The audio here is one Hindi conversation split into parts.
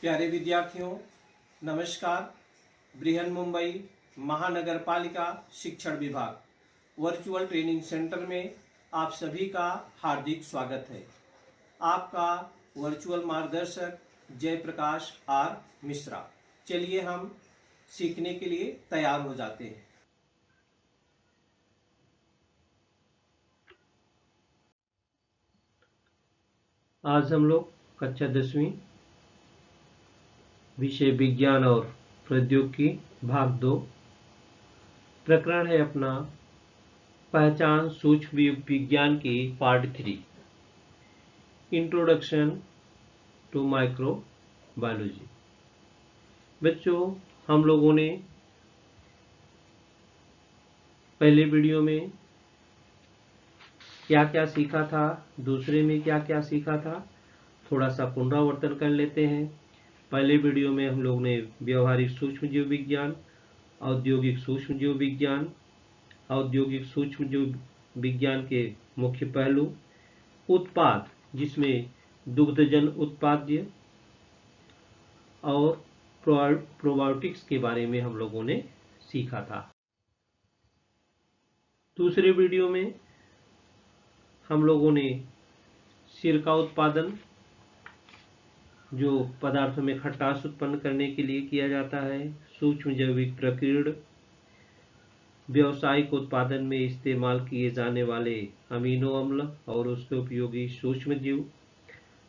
प्यारे विद्यार्थियों, नमस्कार। बृहन मुंबई महानगर पालिका शिक्षण विभाग वर्चुअल ट्रेनिंग सेंटर में आप सभी का हार्दिक स्वागत है। आपका वर्चुअल मार्गदर्शक जयप्रकाश आर मिश्रा। चलिए हम सीखने के लिए तैयार हो जाते हैं। आज हम लोग कक्षा 10वीं विषय विज्ञान और प्रौद्योगिकी भाग 2 प्रकरण है अपना पहचान सूक्ष्म विज्ञान की part 3 introduction to microbiology. बच्चों, हम लोगों ने पहले वीडियो में क्या क्या सीखा था, दूसरे में क्या क्या सीखा था, थोड़ा सा पुनरावर्तन कर लेते हैं। पहले वीडियो में हम लोग ने व्यवहारिक सूक्ष्म जीव विज्ञान, औद्योगिक सूक्ष्म जीव विज्ञान, औद्योगिक सूक्ष्म जीव विज्ञान के मुख्य पहलू, उत्पाद जिसमें दुग्धजन्य उत्पाद्य और प्रोबायोटिक्स के बारे में हम लोगों ने सीखा था। दूसरे वीडियो में हम लोगों ने सिरका उत्पादन, जो पदार्थों में खटास उत्पन्न करने के लिए किया जाता है, सूक्ष्म जैविक प्रकीर्ण, व्यावसायिक उत्पादन में इस्तेमाल किए जाने वाले अमीनो अम्ल और उसके उपयोगी सूक्ष्म जीव,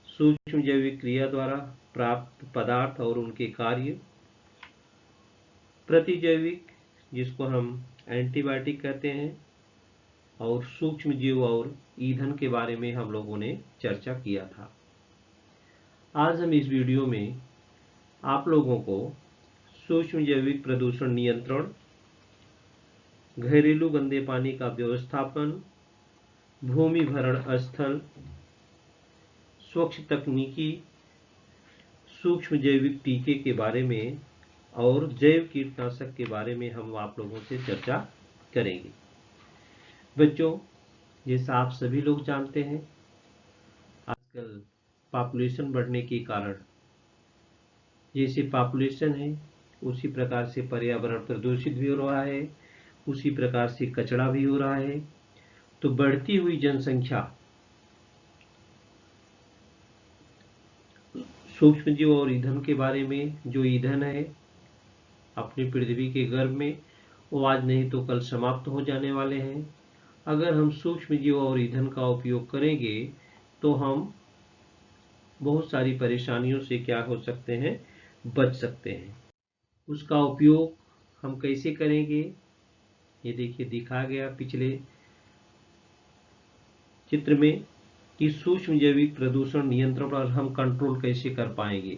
सूक्ष्म जैविक क्रिया द्वारा प्राप्त पदार्थ और उनके कार्य, प्रतिजैविक जिसको हम एंटीबायोटिक कहते हैं, और सूक्ष्म जीव और ईंधन के बारे में हम लोगों ने चर्चा किया था। आज हम इस वीडियो में आप लोगों को सूक्ष्म जैविक प्रदूषण नियंत्रण, घरेलू गंदे पानी का व्यवस्थापन, भूमि भरण स्थल, स्वच्छ तकनीकी, सूक्ष्म जैविक टीके के बारे में और जैव कीटनाशक के बारे में हम आप लोगों से चर्चा करेंगे। बच्चों, जैसा आप सभी लोग जानते हैं, आजकल पॉपुलेशन बढ़ने के कारण जैसे पॉपुलेशन है उसी प्रकार से पर्यावरण प्रदूषित भी हो रहा है, उसी प्रकार से कचरा भी हो रहा है। तो बढ़ती हुई जनसंख्या, सूक्ष्म जीव और ईंधन के बारे में, जो ईंधन है अपनी पृथ्वी के गर्भ में, वो आज नहीं तो कल समाप्त हो जाने वाले हैं। अगर हम सूक्ष्म जीव और ईंधन का उपयोग करेंगे तो हम बहुत सारी परेशानियों से क्या हो सकते हैं, बच सकते हैं। उसका उपयोग हम कैसे करेंगे, ये देखिए दिखा गया पिछले चित्र में कि सूक्ष्म जैविक प्रदूषण नियंत्रण पर हम कंट्रोल कैसे कर पाएंगे।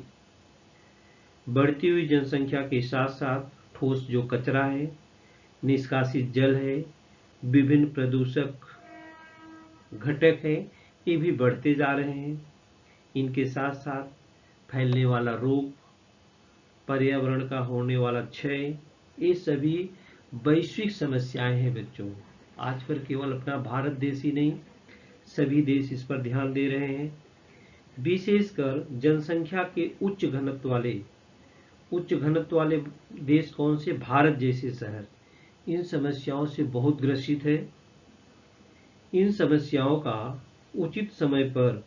बढ़ती हुई जनसंख्या के साथ साथ ठोस जो कचरा है, निष्कासित जल है, विभिन्न प्रदूषक घटक है, ये भी बढ़ते जा रहे हैं। इनके साथ साथ फैलने वाला रोग, पर्यावरण का होने वाला क्षय, ये सभी वैश्विक समस्याएं हैं। बच्चों, आज पर केवल अपना भारत देश ही नहीं, सभी देश इस पर ध्यान दे रहे हैं। विशेषकर जनसंख्या के उच्च घनत्व वाले देश कौन से, भारत जैसे शहर, इन समस्याओं से बहुत ग्रसित है। इन समस्याओं का उचित समय पर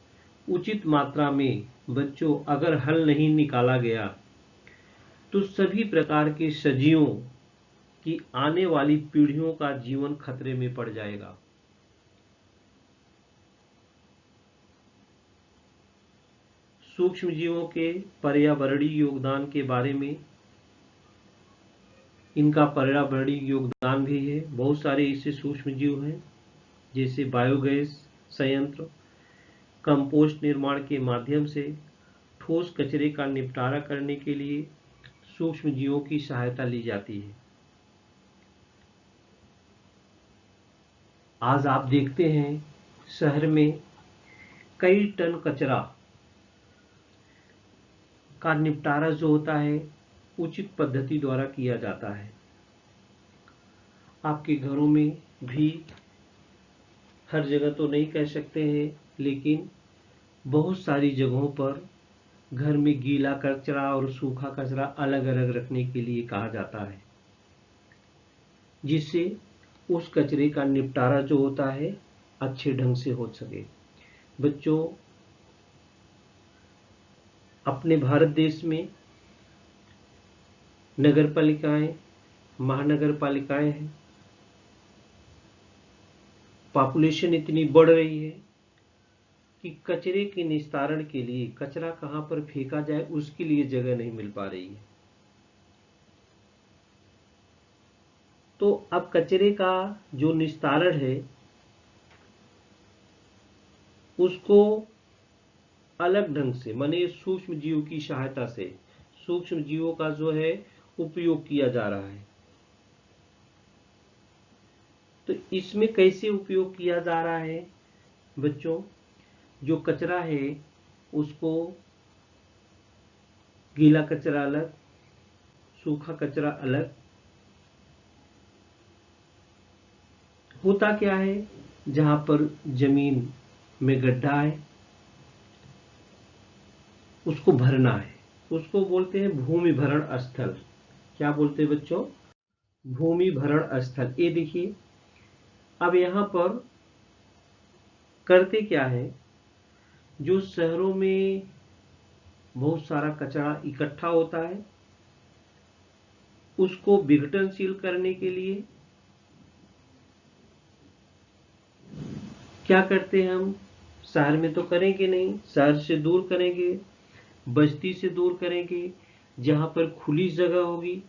उचित मात्रा में बच्चों अगर हल नहीं निकाला गया तो सभी प्रकार के सजीवों की आने वाली पीढ़ियों का जीवन खतरे में पड़ जाएगा। सूक्ष्म जीवों के पर्यावरणीय योगदान के बारे में, इनका पर्यावरणीय योगदान भी है। बहुत सारे ऐसे सूक्ष्म जीव हैं जैसे बायोगैस संयंत्र, कंपोस्ट निर्माण के माध्यम से ठोस कचरे का निपटारा करने के लिए सूक्ष्म जीवों की सहायता ली जाती है। आज आप देखते हैं शहर में कई टन कचरा का निपटारा जो होता है उचित पद्धति द्वारा किया जाता है। आपके घरों में भी, हर जगह तो नहीं कह सकते हैं, लेकिन बहुत सारी जगहों पर घर में गीला कचरा और सूखा कचरा अलग अलग रखने के लिए कहा जाता है, जिससे उस कचरे का निपटारा जो होता है अच्छे ढंग से हो सके। बच्चों, अपने भारत देश में नगर पालिकाएं, महानगर पालिकाएं हैं। पॉपुलेशन इतनी बढ़ रही है कि कचरे के निस्तारण के लिए, कचरा कहां पर फेंका जाए उसके लिए जगह नहीं मिल पा रही है। तो अब कचरे का जो निस्तारण है उसको अलग ढंग से, माने सूक्ष्म जीव की सहायता से, सूक्ष्म जीवों का जो है उपयोग किया जा रहा है। तो इसमें कैसे उपयोग किया जा रहा है बच्चों? जो कचरा है उसको गीला कचरा अलग, सूखा कचरा अलग। होता क्या है, जहां पर जमीन में गड्ढा है उसको भरना है, उसको बोलते हैं भूमि भरण स्थल। क्या बोलते हैं बच्चों? भूमि भरण स्थल। ये देखिए, अब यहां पर करते क्या है, जो शहरों में बहुत सारा कचरा इकट्ठा होता है उसको विघटनशील करने के लिए क्या करते हैं हम? शहर में तो करेंगे नहीं, शहर से दूर करेंगे, बस्ती से दूर करेंगे, जहां पर खुली जगह होगी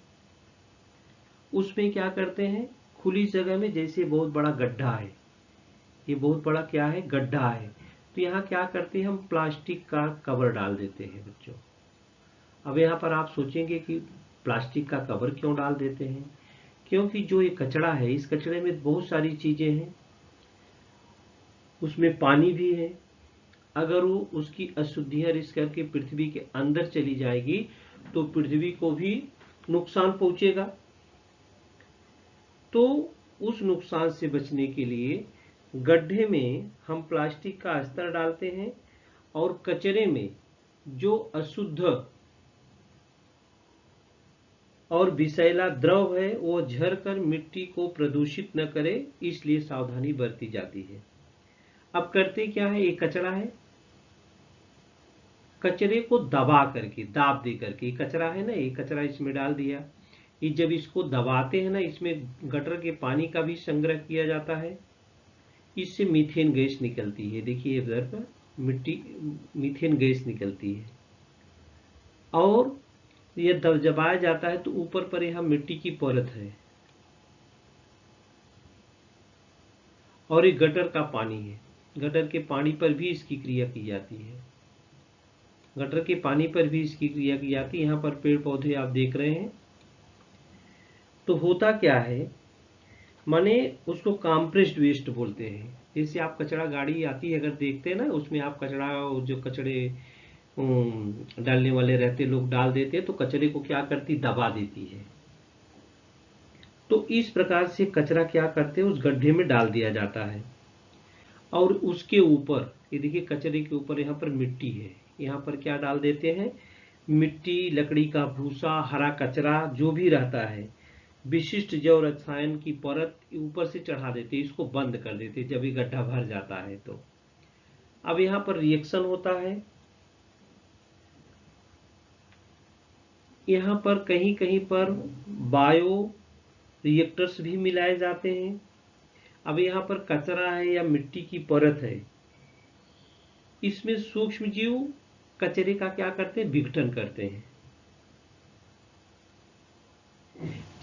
उसमें क्या करते हैं, खुली जगह में जैसे बहुत बड़ा गड्ढा है, ये बहुत बड़ा क्या है, गड्ढा है, तो यहाँ क्या करते हैं हम, प्लास्टिक का कवर डाल देते हैं बच्चों। अब यहाँ पर आप सोचेंगे कि प्लास्टिक का कवर क्यों डाल देते हैं? क्योंकि जो ये कचरा है, इस कचरे में बहुत सारी चीजें हैं, उसमें पानी भी है। अगर वो उसकी अशुद्धियां रिस करके पृथ्वी के अंदर चली जाएगी तो पृथ्वी को भी नुकसान पहुंचेगा। तो उस नुकसान से बचने के लिए गड्ढे में हम प्लास्टिक का अस्तर डालते हैं और कचरे में जो अशुद्ध और विषैला द्रव है वो झरकर मिट्टी को प्रदूषित न करे, इसलिए सावधानी बरती जाती है। अब करते क्या है, ये कचरा है, कचरे को दबा करके, दाब दे करके, कचरा है ना, ये कचरा इसमें डाल दिया, ये जब इसको दबाते हैं ना, इसमें गटर के पानी का भी संग्रह किया जाता है, इससे मीथेन गैस निकलती है। देखिए इधर पर मीथेन गैस निकलती है और यह दबाया जाता है तो ऊपर पर यह मिट्टी की परत है और ये गटर का पानी है, गटर के पानी पर भी इसकी क्रिया की जाती है, गटर के पानी पर भी इसकी क्रिया की जाती है। यहाँ पर पेड़ पौधे आप देख रहे हैं। तो होता क्या है, माने उसको कॉम्प्रेस्ड वेस्ट बोलते हैं। जैसे आप कचरा गाड़ी आती है, अगर देखते हैं ना, उसमें आप कचरा, जो कचड़े डालने वाले रहते लोग डाल देते हैं तो कचरे को क्या करती, दबा देती है। तो इस प्रकार से कचरा क्या करते हैं, उस गड्ढे में डाल दिया जाता है और उसके ऊपर, ये देखिए कचरे के ऊपर यहाँ पर मिट्टी है, यहाँ पर क्या डाल देते हैं, मिट्टी, लकड़ी का भूसा, हरा कचरा जो भी रहता है, विशिष्ट जैव रसायन की परत ऊपर से चढ़ा देते, इसको बंद कर देते जब ये गड्ढा भर जाता है। तो अब यहाँ पर रिएक्शन होता है, यहाँ पर कहीं कहीं पर बायो रिएक्टर्स भी मिलाए जाते हैं। अब यहाँ पर कचरा है या मिट्टी की परत है, इसमें सूक्ष्म जीव कचरे का क्या करते हैं, विघटन करते हैं।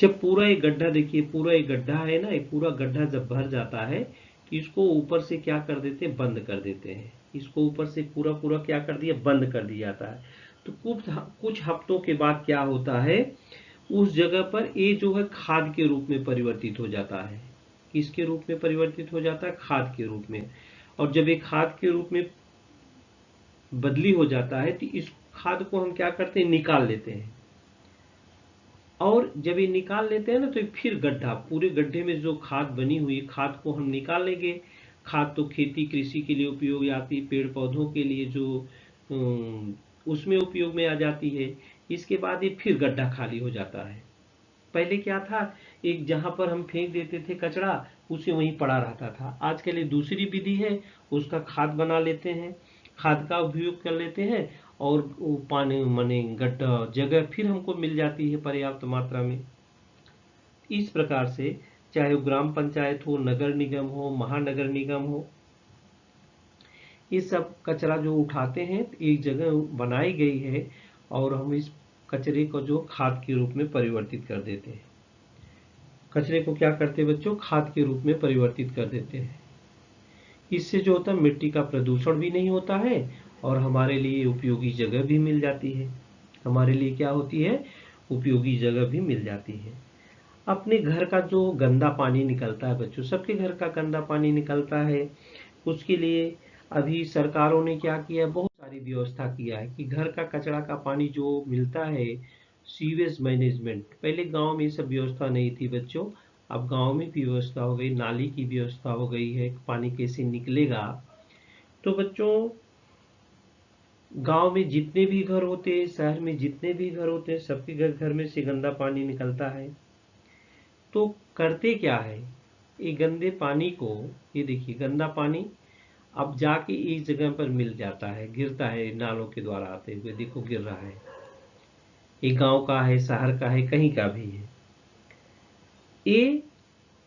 जब पूरा एक गड्ढा, देखिए पूरा एक गड्ढा है ना, एक पूरा गड्ढा जब भर जाता है तो इसको ऊपर से क्या कर देते हैं, बंद कर देते हैं, इसको ऊपर से पूरा पूरा क्या कर दिया, बंद कर दिया जाता है। तो कुछ हफ्तों के बाद क्या होता है, उस जगह पर ये जो है खाद के रूप में परिवर्तित हो जाता है। किसके रूप में परिवर्तित हो जाता है, खाद के रूप में। और जब ये खाद के रूप में बदली हो जाता है तो इस खाद को हम क्या करते हैं, निकाल लेते हैं। और जब ये निकाल लेते हैं ना तो फिर गड्ढा, पूरे गड्ढे में जो खाद बनी हुई खाद को हम निकाल लेंगे। खाद तो खेती कृषि के लिए उपयोग आती, पेड़ पौधों के लिए जो उसमें उपयोग में आ जाती है। इसके बाद ये फिर गड्ढा खाली हो जाता है। पहले क्या था, एक जहां पर हम फेंक देते थे कचरा, उसे वहीं पड़ा रहता था। आजकल ये दूसरी विधि है, उसका खाद बना लेते हैं, खाद का उपयोग कर लेते हैं, और वो पानी माने गड्ढा जगह फिर हमको मिल जाती है पर्याप्त मात्रा में। इस प्रकार से चाहे वो ग्राम पंचायत हो, नगर निगम हो, महानगर निगम हो, ये सब कचरा जो उठाते हैं एक जगह बनाई गई है, और हम इस कचरे को जो खाद के रूप में परिवर्तित कर देते हैं। कचरे को क्या करते हैं बच्चों, खाद के रूप में परिवर्तित कर देते हैं। इससे जो होता है मिट्टी का प्रदूषण भी नहीं होता है, और हमारे लिए उपयोगी जगह भी मिल जाती है। हमारे लिए क्या होती है, उपयोगी जगह भी मिल जाती है। अपने घर का जो गंदा पानी निकलता है बच्चों, सबके घर का गंदा पानी निकलता है, उसके लिए अभी सरकारों ने क्या किया, बहुत सारी व्यवस्था किया है कि घर का कचरा का पानी जो मिलता है, सीवेज मैनेजमेंट। पहले गांव में ये सब व्यवस्था नहीं थी बच्चों, अब गांव में भी व्यवस्था हो गई, नाली की व्यवस्था हो गई है, पानी कैसे निकलेगा। तो बच्चों, गांव में जितने भी घर होते हैं, शहर में जितने भी घर होते हैं, सबके घर घर में से गंदा पानी निकलता है। तो करते क्या है, ये गंदे पानी को, ये देखिए गंदा पानी अब जाके एक जगह पर मिल जाता है, गिरता है नालों के द्वारा आते हुए, देखो गिर रहा है। ये गांव का है, शहर का है, कहीं का भी है। ये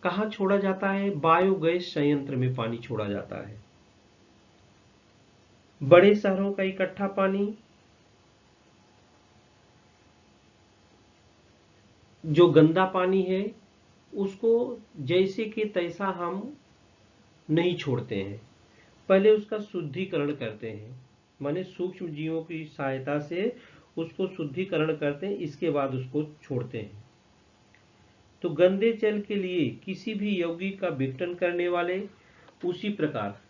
कहाँ छोड़ा जाता है, बायोगैस संयंत्र में पानी छोड़ा जाता है। बड़े शहरों का इकट्ठा पानी जो गंदा पानी है, उसको जैसे कि तैसा हम नहीं छोड़ते हैं, पहले उसका शुद्धिकरण करते हैं, माने सूक्ष्म जीवों की सहायता से उसको शुद्धिकरण करते हैं, इसके बाद उसको छोड़ते हैं। तो गंदे जल के लिए किसी भी यौगिक का विघटन करने वाले, उसी प्रकार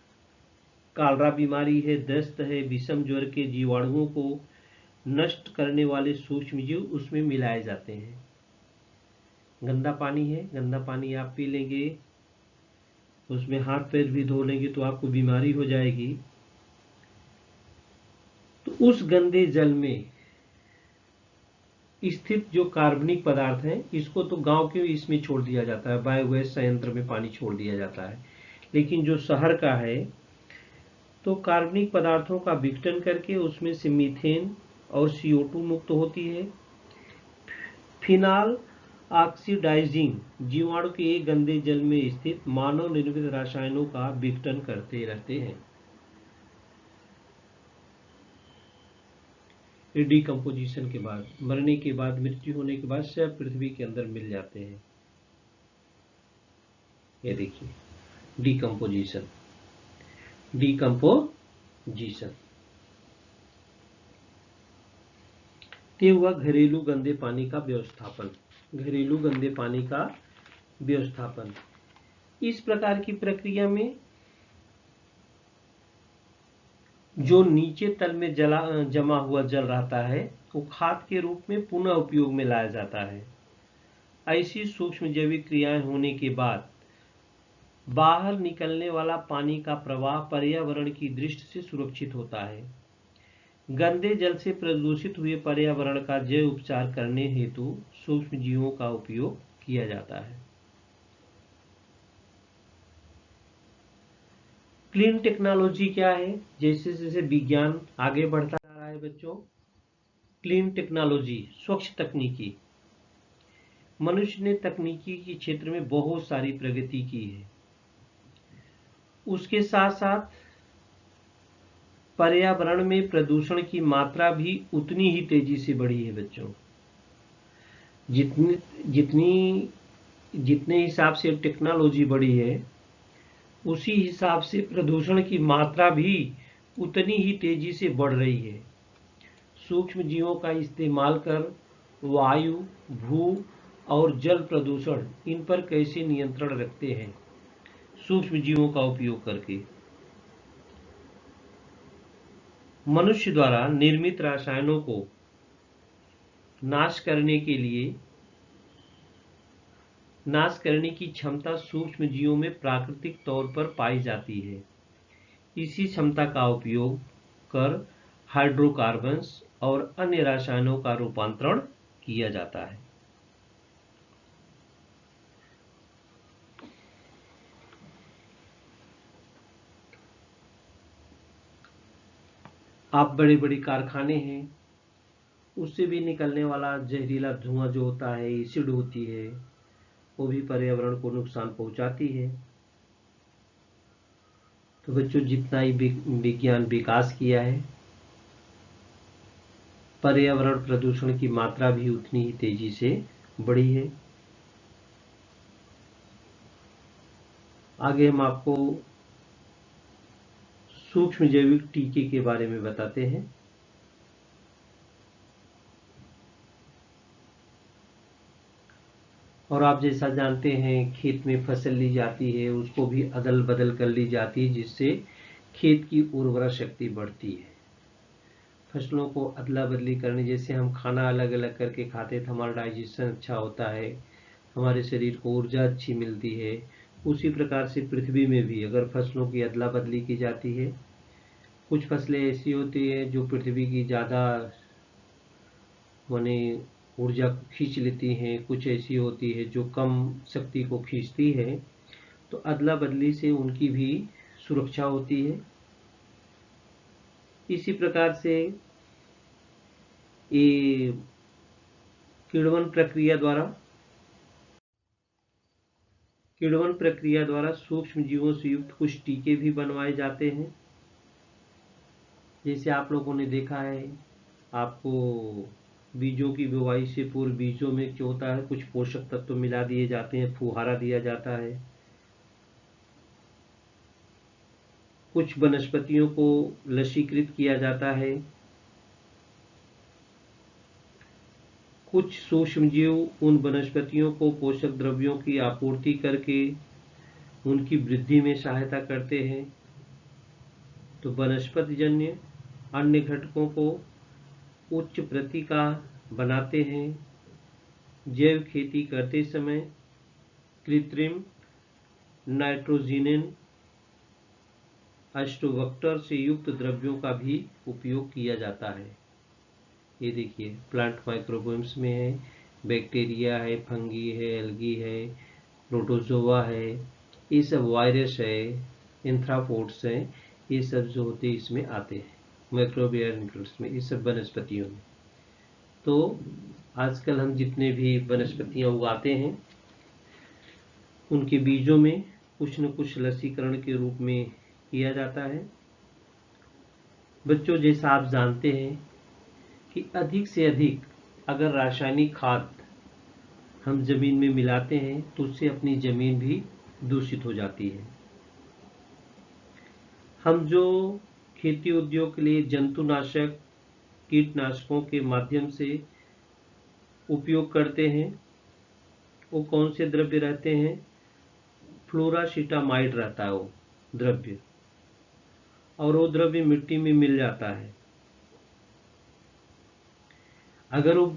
कालरा बीमारी है, दस्त है, विषम ज्वर के जीवाणुओं को नष्ट करने वाले सूक्ष्म जीव उसमें मिलाए जाते हैं। गंदा पानी है, गंदा पानी आप पी लेंगे, उसमें हाथ पैर भी धो लेंगे तो आपको बीमारी हो जाएगी। तो उस गंदे जल में स्थित जो कार्बनिक पदार्थ हैं, इसको तो गांव के इसमें छोड़ दिया जाता है, बायोगैस संयंत्र में पानी छोड़ दिया जाता है। लेकिन जो शहर का है, तो कार्बनिक पदार्थों का विघटन करके उसमें से मीथेन और CO2 मुक्त होती है। फिनाल ऑक्सीडाइजिंग जीवाणु के एक गंदे जल में स्थित मानव निर्मित रसायनों का विघटन करते रहते हैं। ये डिकम्पोजिशन के बाद, मरने के बाद, मृत्यु होने के बाद सब पृथ्वी के अंदर मिल जाते हैं। ये देखिए डिकम्पोजिशन, डिकम्पोजिशन। ये हुआ घरेलू गंदे पानी का व्यवस्थापन, घरेलू गंदे पानी का व्यवस्थापन। इस प्रकार की प्रक्रिया में जो नीचे तल में जमा हुआ जल रहता है, वो खाद के रूप में पुनः उपयोग में लाया जाता है। ऐसी सूक्ष्म जैविक क्रियाएं होने के बाद बाहर निकलने वाला पानी का प्रवाह पर्यावरण की दृष्टि से सुरक्षित होता है। गंदे जल से प्रदूषित हुए पर्यावरण का जैव उपचार करने हेतु सूक्ष्म जीवों का उपयोग किया जाता है। क्लीन टेक्नोलॉजी क्या है, जैसे जैसे विज्ञान आगे बढ़ता जा रहा है बच्चों, क्लीन टेक्नोलॉजी, स्वच्छ तकनीकी, मनुष्य ने तकनीकी के क्षेत्र में बहुत सारी प्रगति की है। उसके साथ साथ पर्यावरण में प्रदूषण की मात्रा भी उतनी ही तेजी से बढ़ी है बच्चों। जितने हिसाब से टेक्नोलॉजी बढ़ी है, उसी हिसाब से प्रदूषण की मात्रा भी उतनी ही तेजी से बढ़ रही है। सूक्ष्म जीवों का इस्तेमाल कर वायु, भू और जल प्रदूषण, इन पर कैसे नियंत्रण रखते हैं सूक्ष्म जीवों का उपयोग करके। मनुष्य द्वारा निर्मित रसायनों को नाश करने की क्षमता सूक्ष्म जीवों में प्राकृतिक तौर पर पाई जाती है। इसी क्षमता का उपयोग कर हाइड्रोकार्बन्स और अन्य रसायनों का रूपांतरण किया जाता है। आप बड़े बड़े कारखाने हैं, उससे भी निकलने वाला जहरीला धुआं जो होता है, एसिड होती है, वो भी पर्यावरण को नुकसान पहुंचाती है। तो बच्चों, जितना ही विज्ञान विकास किया है, पर्यावरण प्रदूषण की मात्रा भी उतनी ही तेजी से बढ़ी है। आगे हम आपको सूक्ष्म जैविक टीके के बारे में बताते हैं। और आप जैसा जानते हैं, खेत में फसल ली जाती है, उसको भी अदल बदल कर ली जाती है, जिससे खेत की उर्वरा शक्ति बढ़ती है। फसलों को अदला बदली करने, जैसे हम खाना अलग अलग करके खाते हैं तो हमारा डाइजेशन अच्छा होता है, हमारे शरीर को ऊर्जा अच्छी मिलती है। उसी प्रकार से पृथ्वी में भी अगर फसलों की अदला बदली की जाती है, कुछ फसलें ऐसी होती है जो पृथ्वी की ज़्यादा माने ऊर्जा को खींच लेती हैं, कुछ ऐसी होती है जो कम शक्ति को खींचती है। तो अदला बदली से उनकी भी सुरक्षा होती है। इसी प्रकार से ये किण्वन प्रक्रिया द्वारा सूक्ष्म जीवों से युक्त कुछ टीके भी बनवाए जाते हैं। जैसे आप लोगों ने देखा है, आपको बीजों की बुवाई से पूर्व बीजों में क्या होता है, कुछ पोषक तत्व मिला दिए जाते हैं, फुहारा दिया जाता है। कुछ वनस्पतियों को लसीकृत किया जाता है। कुछ सूक्ष्म जीव उन वनस्पतियों को पोषक द्रव्यों की आपूर्ति करके उनकी वृद्धि में सहायता करते हैं। तो वनस्पतिजन्य अन्य घटकों को उच्च प्रति का बनाते हैं। जैव खेती करते समय कृत्रिम नाइट्रोजिनन एस्टोबैक्टर से युक्त द्रव्यों का भी उपयोग किया जाता है। ये देखिए, प्लांट माइक्रोबोम्स में है, बैक्टीरिया है, फंगी है, एल्गी है, प्रोटोजोआ है, ये सब वायरस है, एंथ्रापोड्स हैं, ये सब जो होते हैं इसमें आते हैं, माइक्रोबियल में, ये सब वनस्पतियों में। तो आजकल हम जितने भी वनस्पतियां उगाते हैं, उनके बीजों में कुछ न कुछ लसीकरण के रूप में किया जाता है। बच्चों, जैसा आप जानते हैं कि अधिक से अधिक अगर रासायनिक खाद हम जमीन में मिलाते हैं तो उससे अपनी जमीन भी दूषित हो जाती है। हम जो खेती उद्योग के लिए जंतुनाशक कीटनाशकों के माध्यम से उपयोग करते हैं, वो कौन से द्रव्य रहते हैं? फ्लोरासिटामाइड रहता है वो द्रव्य, और वो द्रव्य मिट्टी में मिल जाता है। अगर वो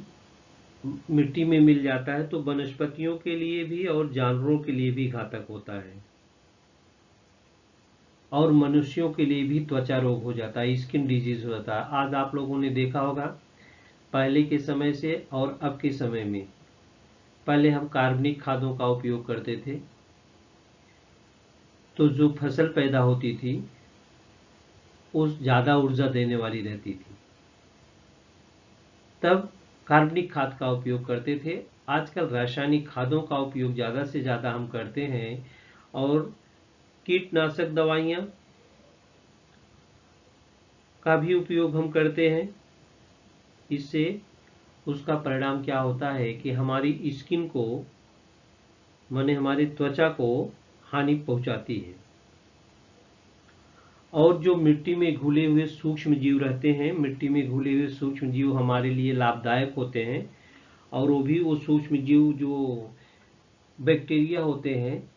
मिट्टी में मिल जाता है तो वनस्पतियों के लिए भी और जानवरों के लिए भी घातक होता है, और मनुष्यों के लिए भी त्वचा रोग हो जाता है, स्किन डिजीज हो जाता है। आज आप लोगों ने देखा होगा, पहले के समय से और अब के समय में, पहले हम कार्बनिक खादों का उपयोग करते थे, तो जो फसल पैदा होती थी वो ज़्यादा ऊर्जा देने वाली रहती थी, तब कार्बनिक खाद का उपयोग करते थे। आजकल रासायनिक खादों का उपयोग ज़्यादा से ज़्यादा हम करते हैं, और कीटनाशक दवाइयाँ का भी उपयोग हम करते हैं। इससे उसका परिणाम क्या होता है कि हमारी स्किन को, माने हमारी त्वचा को हानि पहुंचाती है। और जो मिट्टी में घुले हुए सूक्ष्म जीव रहते हैं, मिट्टी में घुले हुए सूक्ष्म जीव हमारे लिए लाभदायक होते हैं, और वो भी वो सूक्ष्म जीव जो बैक्टीरिया होते हैं,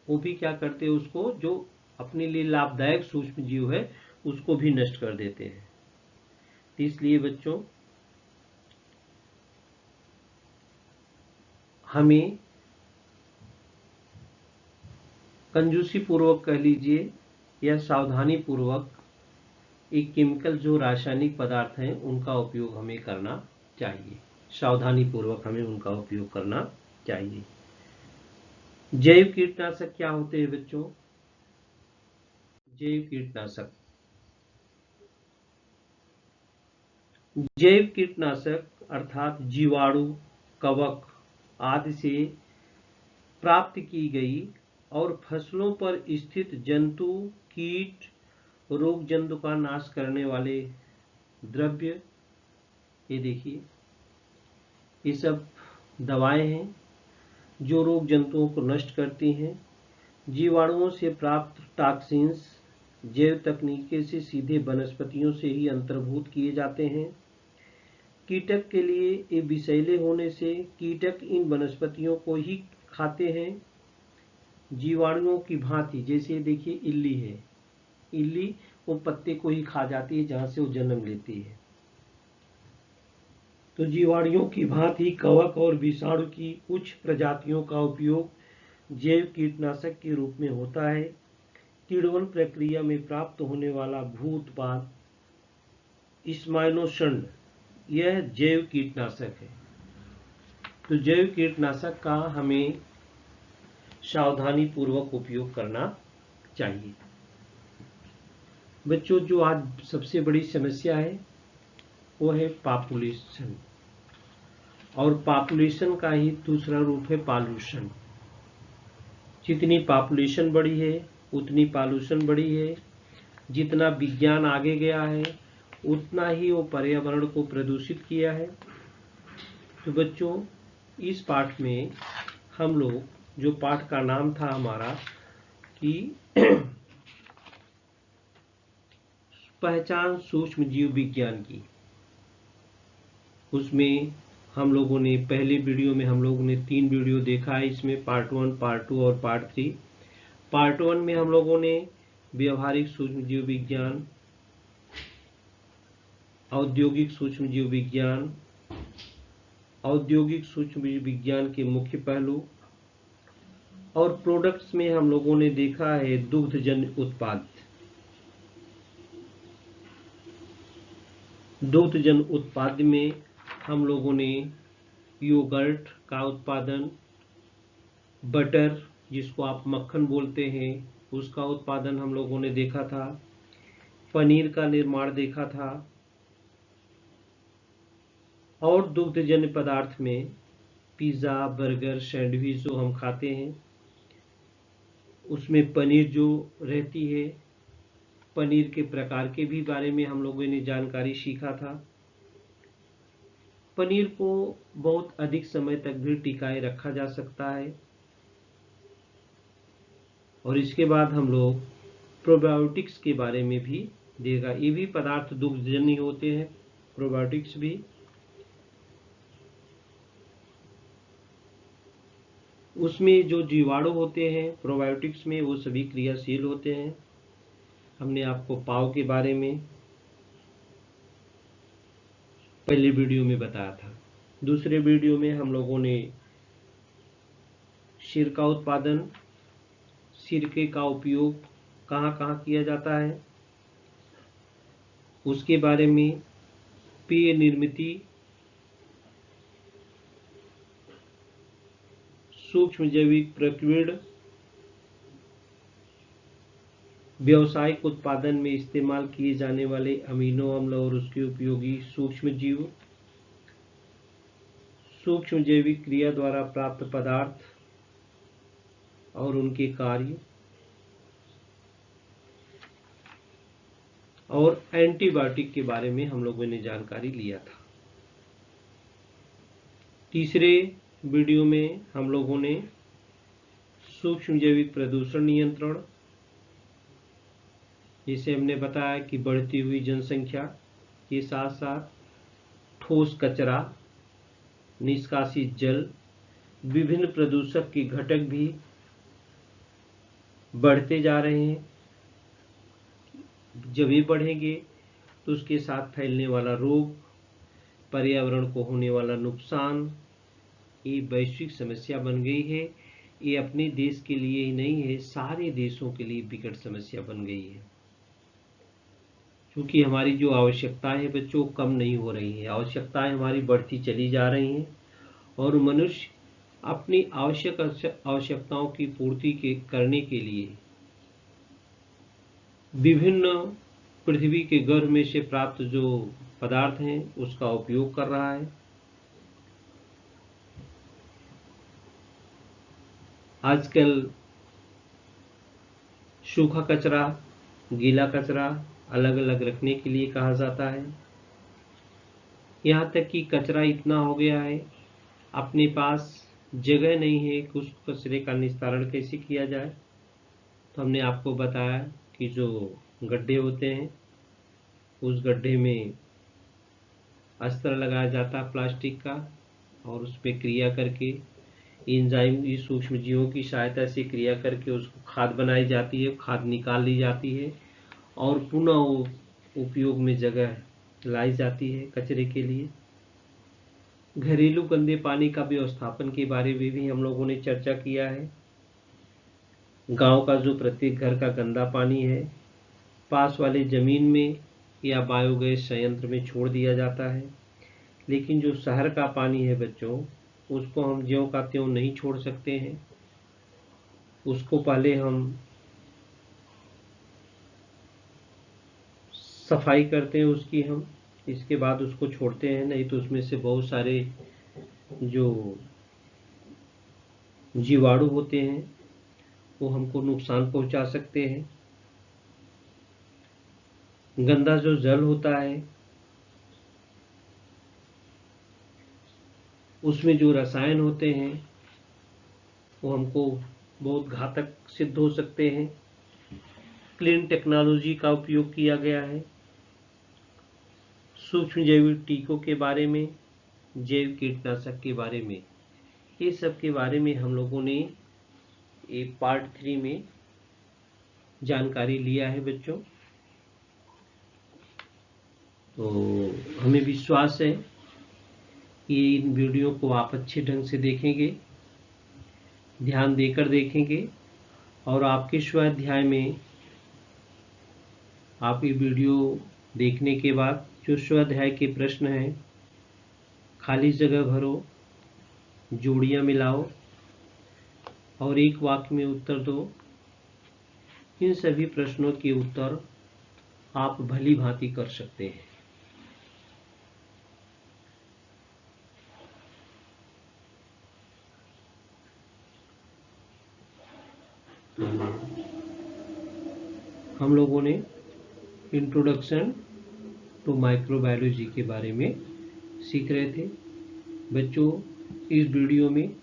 वो भी क्या करते हैं, उसको जो अपने लिए लाभदायक सूक्ष्म जीव है उसको भी नष्ट कर देते हैं। इसलिए बच्चों, हमें कंजूसी पूर्वक कह लीजिए या सावधानी पूर्वक एक केमिकल जो रासायनिक पदार्थ हैं उनका उपयोग हमें करना चाहिए, सावधानी पूर्वक हमें उनका उपयोग करना चाहिए। जैव कीटनाशक क्या होते हैं बच्चों? जैव कीटनाशक अर्थात जीवाणु, कवक आदि से प्राप्त की गई और फसलों पर स्थित जंतु, कीट, रोग जंतु का नाश करने वाले द्रव्य, ये देखिए ये सब दवाएं हैं जो रोग जंतुओं को नष्ट करती हैं। जीवाणुओं से प्राप्त टॉक्सिन्स जैव तकनीकी से सीधे वनस्पतियों से ही अंतर्भूत किए जाते हैं। कीटक के लिए ये विषैले होने से कीटक इन वनस्पतियों को ही खाते हैं। जीवाणुओं की भांति, जैसे देखिए इल्ली है, इल्ली वो पत्ते को ही खा जाती है जहां से वो जन्म लेती है। तो जीवाणुओं की भांति कवक और विषाणु की उच्च प्रजातियों का उपयोग जैव कीटनाशक के रूप में होता है। किण्वन प्रक्रिया में प्राप्त होने वाला भू उत्पाद स्माइनोसंड यह जैव कीटनाशक है। तो जैव कीटनाशक का हमें सावधानी पूर्वक उपयोग करना चाहिए। बच्चों, जो आज सबसे बड़ी समस्या है वो है पॉपुलेशन, और पॉपुलेशन का ही दूसरा रूप है पॉल्यूशन। जितनी पॉपुलेशन बढ़ी है उतनी पॉल्यूशन बढ़ी है। जितना विज्ञान आगे गया है उतना ही वो पर्यावरण को प्रदूषित किया है। तो बच्चों, इस पाठ में हम लोग, जो पाठ का नाम था हमारा कि पहचान सूक्ष्म जीव विज्ञान की, उसमें हम लोगों ने पहले वीडियो में हम लोगों ने 3 वीडियो देखा है। इसमें पार्ट 1, पार्ट 2 और पार्ट 3। पार्ट 1 में हम लोगों ने व्यवहारिक सूक्ष्म जीव विज्ञान, औद्योगिक सूक्ष्म जीव विज्ञान, औद्योगिक सूक्ष्म जीव विज्ञान के मुख्य पहलू, और प्रोडक्ट्स में हम लोगों ने देखा है दुग्धजन्य उत्पाद। दुग्धजन्य उत्पाद में हम लोगों ने योगर्ट का उत्पादन, बटर जिसको आप मक्खन बोलते हैं उसका उत्पादन हम लोगों ने देखा था, पनीर का निर्माण देखा था, और दुग्धजन्य पदार्थ में पिज़्ज़ा, बर्गर, सैंडविच जो हम खाते हैं उसमें पनीर जो रहती है, पनीर के प्रकार के भी बारे में हम लोगों ने जानकारी सीखा था। पनीर को बहुत अधिक समय तक भी टिकाए रखा जा सकता है। और इसके बाद हम लोग प्रोबायोटिक्स के बारे में भी देखा। ये भी पदार्थ दुग्धजन्य होते हैं, प्रोबायोटिक्स भी। उसमें जो जीवाणु होते हैं प्रोबायोटिक्स में वो सभी क्रियाशील होते हैं। हमने आपको पाव के बारे में पहले वीडियो में बताया था। दूसरे वीडियो में हम लोगों ने सिरका उत्पादन, सिरके का उपयोग कहाँ कहाँ किया जाता है उसके बारे में, पेय निर्मिति, सूक्ष्म जैविक प्रकीर्ण, व्यावसायिक उत्पादन में इस्तेमाल किए जाने वाले अमीनो अम्ल और उसके उपयोगी सूक्ष्म जीव, सूक्ष्म जैविक क्रिया द्वारा प्राप्त पदार्थ और उनके कार्य, और एंटीबायोटिक के बारे में हम लोगों ने जानकारी लिया था। तीसरे वीडियो में हम लोगों ने सूक्ष्म जैविक प्रदूषण नियंत्रण, जिसे हमने बताया कि बढ़ती हुई जनसंख्या के साथ साथ ठोस कचरा, निष्कासित जल, विभिन्न प्रदूषक के घटक भी बढ़ते जा रहे हैं। जब ये बढ़ेंगे तो उसके साथ फैलने वाला रोग, पर्यावरण को होने वाला नुकसान, ये वैश्विक समस्या बन गई है। ये अपने देश के लिए ही नहीं है, सारे देशों के लिए विकट समस्या बन गई है। क्योंकि हमारी जो आवश्यकताएं हैं बच्चों कम नहीं हो रही हैं, आवश्यकताएं हमारी बढ़ती चली जा रही हैं और मनुष्य अपनी आवश्यकताओं की पूर्ति करने के लिए विभिन्न पृथ्वी के गर्भ में से प्राप्त जो पदार्थ हैं उसका उपयोग कर रहा है। आजकल सूखा कचरा, गीला कचरा अलग अलग रखने के लिए कहा जाता है। यहाँ तक कि कचरा इतना हो गया है, अपने पास जगह नहीं है कि उस कचरे का निस्तारण कैसे किया जाए। तो हमने आपको बताया कि जो गड्ढे होते हैं उस गड्ढे में अस्तर लगाया जाता है प्लास्टिक का और उस पर क्रिया करके एंजाइम सूक्ष्म जीवों की सहायता से क्रिया करके उसको खाद बनाई जाती है, खाद निकाल ली जाती है और पुनः वो उपयोग में जगह लाई जाती है कचरे के लिए। घरेलू गंदे पानी का व्यवस्थापन के बारे में भी हम लोगों ने चर्चा किया है। गांव का जो प्रत्येक घर का गंदा पानी है पास वाले जमीन में या बायोगैस संयंत्र में छोड़ दिया जाता है, लेकिन जो शहर का पानी है बच्चों उसको हम ज्यों का त्यों नहीं छोड़ सकते हैं। उसको पहले हम सफाई करते हैं उसकी, हम इसके बाद उसको छोड़ते हैं, नहीं तो उसमें से बहुत सारे जो जीवाणु होते हैं वो हमको नुकसान पहुंचा सकते हैं। गंदा जो जल होता है उसमें जो रसायन होते हैं वो हमको बहुत घातक सिद्ध हो सकते हैं। क्लीन टेक्नोलॉजी का उपयोग किया गया है, सूक्ष्म जैविक टीकों के बारे में, जैव कीटनाशक के बारे में, ये सब के बारे में हम लोगों ने एक पार्ट 3 में जानकारी लिया है बच्चों। तो हमें विश्वास है कि इन वीडियो को आप अच्छे ढंग से देखेंगे, ध्यान देकर देखेंगे और आपके स्वाध्याय में आप ये वीडियो देखने के बाद जो स्वाध्याय के प्रश्न हैं खाली जगह भरो, जोड़ियां मिलाओ और एक वाक्य में उत्तर दो। इन सभी प्रश्नों के उत्तर आप भली भांति कर सकते हैं। हम लोगों ने इंट्रोडक्शन टू माइक्रोबायोलॉजी के बारे में सीख रहे थे बच्चों। इस वीडियो में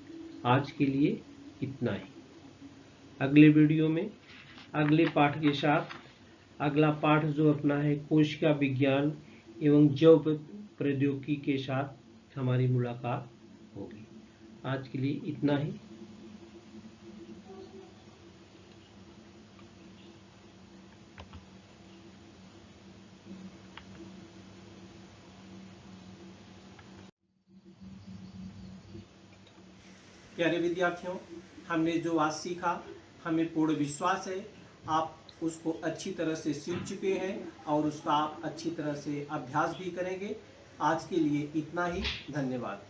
आज के लिए इतना ही। अगले वीडियो में अगले पाठ के साथ अगला पाठ जो अपना है कोशिका विज्ञान एवं जैव प्रौद्योगिकी के साथ हमारी मुलाकात होगी। आज के लिए इतना ही। प्यारे विद्यार्थियों, हमने जो आज सीखा हमें पूर्ण विश्वास है आप उसको अच्छी तरह से सीख चुके हैं और उसका आप अच्छी तरह से अभ्यास भी करेंगे। आज के लिए इतना ही। धन्यवाद।